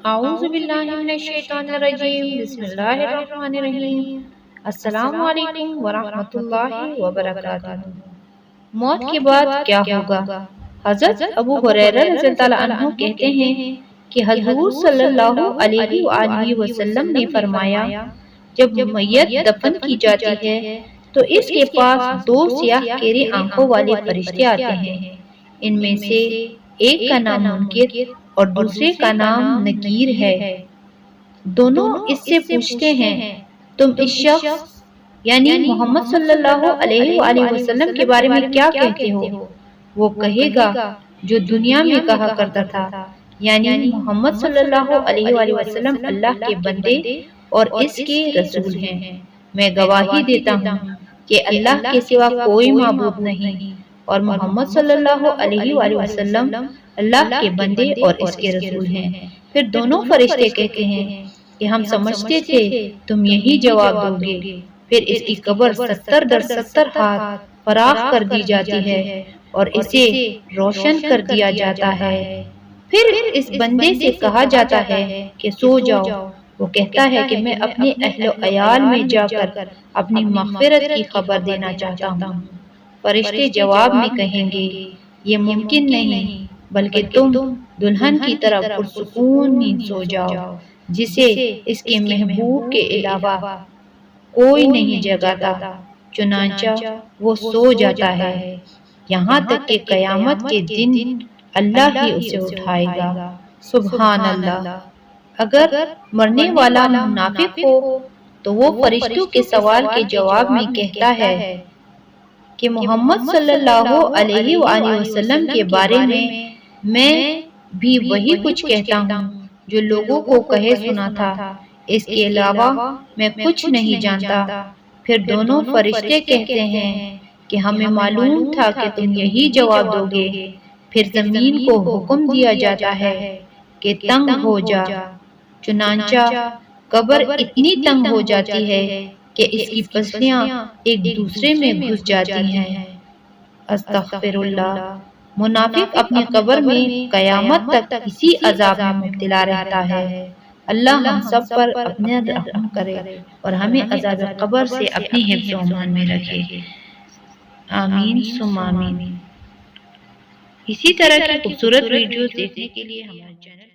اعوذ باللہ من الشیطان الرجیم بسم اللہ الرحمن الرحیم السلام علیکم ورحمۃ اللہ وبرکاتہ۔ موت کے بعد کیا ہوگا؟ حضرت ابو ہریرہ رضی اللہ عنہ کہتے ہیں کہ حضور صلی اللہ علیہ وآلہ وسلم نے فرمایا، جب میت دفن کی جاتی ہے تو اس کے پاس دو سیاہ گہری آنکھوں والے فرشتے آتے ہیں۔ ان میں سے ایک کا نام منکر اور دوسرے کا نام نکیر ہے۔ دونوں اس سے پوچھتے ہیں، تم اس شخص یعنی محمد صلی اللہ علیہ وآلہ وسلم کے بارے میں کیا کہتے ہو؟ وہ کہے گا، جو دنیا میں کہا کرتا تھا، یعنی محمد صلی اللہ علیہ وآلہ وسلم اللہ کے بندے اور اس کے رسول ہیں۔ میں گواہی دیتا ہوں کہ اللہ کے سوا کوئی معبود نہیں اور محمد صلی اللہ علیہ وآلہ وسلم اللہ کے بندے اور اس کے رسول ہیں۔ پھر دونوں فرشتے کہتے ہیں کہ ہم سمجھتے تھے تم یہی جواب دو گے۔ پھر اس کی قبر 70 در 70 ہاتھ فراخ کر دی جاتی ہے اور اسے روشن کر دیا جاتا ہے۔ پھر اس بندے سے کہا جاتا ہے کہ سو جاؤ۔ وہ کہتا ہے کہ میں اپنے اہل و عیال میں جا کر اپنی مغفرت کی خبر دینا چاہتا ہوں۔ فرشتے جواب میں کہیں گے، یہ ممکن نہیں، بلکہ تم دلہن کی طرح پرسکون نیند سو جاؤ، جسے اس کے محبوب کے علاوہ کوئی نہیں جگاتا۔ چنانچہ وہ سو جاتا ہے یہاں تک کہ قیامت کے دن اللہ ہی اسے اٹھائے گا۔ سبحان اللہ۔ اگر مرنے والا منافق ہو تو وہ فرشتوں کے سوال کے جواب میں کہتا ہے کہ محمد صلی اللہ علیہ وآلہ وسلم کے بارے میں بھی وہی کچھ کہتا ہوں جو لوگوں کو کہے سنا تھا، اس کے علاوہ میں کچھ نہیں جانتا۔ پھر دونوں فرشتے کہتے ہیں کہ ہمیں معلوم تھا کہ تم یہی جواب دو گے۔ پھر زمین کو حکم دیا جاتا ہے کہ تنگ ہو جا، چنانچہ قبر اتنی تنگ ہو جاتی ہے کہ اس کی پسلیاں ایک دوسرے میں گھس جاتی ہیں۔ استغفر اللہ۔ منافق اپنی قبر میں قیامت تک اسی عذاب میں مبتلا رہتا ہے۔ اللہ ہم سب پر اپنے رحم کرے اور ہمیں عذاب قبر سے اپنی حفظ و امان میں رکھے۔ آمین ثم آمین۔ اسی طرح کی خوبصورت ویڈیوز دیکھنے کے لیے ہمارے چینل